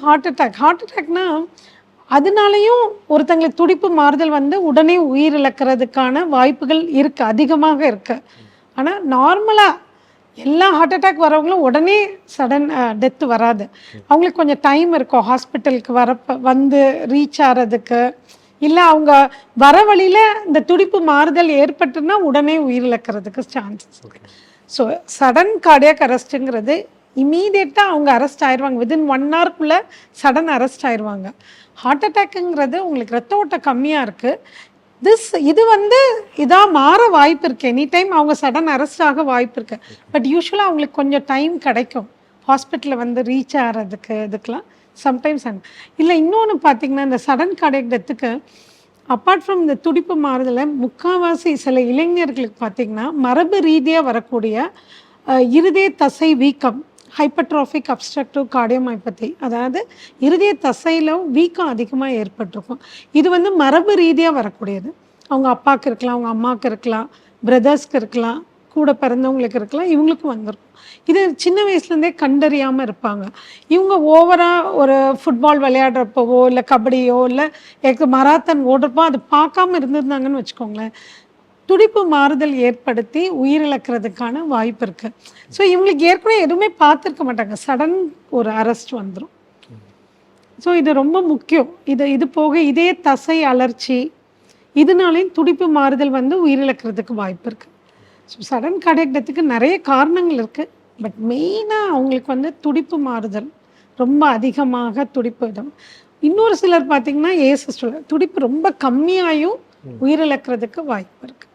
Heart அட்டாக்னா அதனாலயும் ஒருத்தங்களுக்கு துடிப்பு மாறுதல் வந்து உடனே உயிரிழக்கிறதுக்கான வாய்ப்புகள் இருக்கு, அதிகமாக இருக்கு. ஆனால் நார்மலாக எல்லா ஹார்ட் அட்டாக் வரவங்களும் உடனே சடன் டெத்து வராது. அவங்களுக்கு கொஞ்சம் டைம் இருக்கும் ஹாஸ்பிட்டலுக்கு வந்து ரீச் ஆகிறதுக்கு. இல்லை அவங்க வர வழியில் இந்த துடிப்பு மாறுதல் ஏற்பட்டுன்னா உடனே உயிரிழக்கிறதுக்கு சான்சஸ் இருக்கு. ஸோ சடன் கார்டியாக் அரெஸ்ட்டுங்கிறது இமீடியட்டாக அவங்க அரெஸ்ட் ஆயிடுவாங்க. வித்தின் 1 ஹவர்க்குள்ளே சடன் அரெஸ்ட் ஆயிடுவாங்க. ஹார்ட் அட்டாக்குங்கிறது உங்களுக்கு ரத்த ஓட்டம் கம்மியாக இருக்குது. இது வந்து இதாக மாற வாய்ப்பு இருக்குது. எனி டைம் அவங்க சடன் அரெஸ்ட் ஆக வாய்ப்பு இருக்குது. பட் யூஸ்வலாக அவங்களுக்கு கொஞ்சம் டைம் கிடைக்கும் ஹாஸ்பிட்டலில் வந்து ரீச் ஆகிறதுக்கு. இதுக்கெலாம் சம்டைம்ஸ் இல்லை. இன்னொன்று பார்த்திங்கன்னா இந்த சடன் கார்டியக் டெத்துக்கு அப்பார்ட் ஃப்ரம் இந்த துடிப்பு மாறுதலை முக்கால்வாசி சில இளைஞர்களுக்கு பார்த்திங்கன்னா மரபு ரீதியாக வரக்கூடிய இருதய தசை வீக்கம், ஹைப்பர்ட்ரோஃபிக் அப்ஸ்ட்ரக்டிவ் கார்டியோமைபதி, அதாவது இருதய தசையில் வீக்கம் அதிகமாக ஏற்பட்டிருக்கும். இது வந்து மரபு ரீதியாக வரக்கூடியது. அவங்க அப்பாவுக்கு இருக்கலாம், அவங்க அம்மாவுக்கு இருக்கலாம், பிரதர்ஸ்க்கு இருக்கலாம், கூட பிறந்தவங்களுக்கு இருக்கலாம், இவங்களுக்கும் வந்திருக்கும். இது சின்ன வயசுலேருந்தே கண்டறியாமல் இருப்பாங்க. இவங்க ஓவராக ஒரு ஃபுட்பால் விளையாடுறப்போவோ இல்லை கபடியோ இல்லை மராத்தன் ஓடுறப்போ அது பார்க்காம இருந்திருந்தாங்கன்னு வச்சுக்கோங்களேன், துடிப்பு மாறுதல் ஏற்படுத்தி உயிரிழக்கிறதுக்கான வாய்ப்பு இருக்குது. ஸோ இவங்களுக்கு ஏற்கனவே எதுவுமே பார்த்துருக்க மாட்டாங்க, சடன் ஒரு அரெஸ்ட் வந்துடும். ஸோ இது ரொம்ப முக்கியம். இது போக இதே தசை அலர்ச்சி, இதனாலையும் துடிப்பு மாறுதல் வந்து உயிரிழக்கிறதுக்கு வாய்ப்பு இருக்குது. ஸோ சடன் கார்டியாக் டெத்துக்கு நிறைய காரணங்கள் இருக்குது. பட் மெயினாக அவங்களுக்கு வந்து துடிப்பு மாறுதல் ரொம்ப அதிகமாக துடிப்பு இடம். இன்னொரு சிலர் பார்த்திங்கன்னா ஏசிஸ்டோல் துடிப்பு ரொம்ப கம்மியாயும் உயிரிழக்கிறதுக்கு வாய்ப்பு இருக்குது.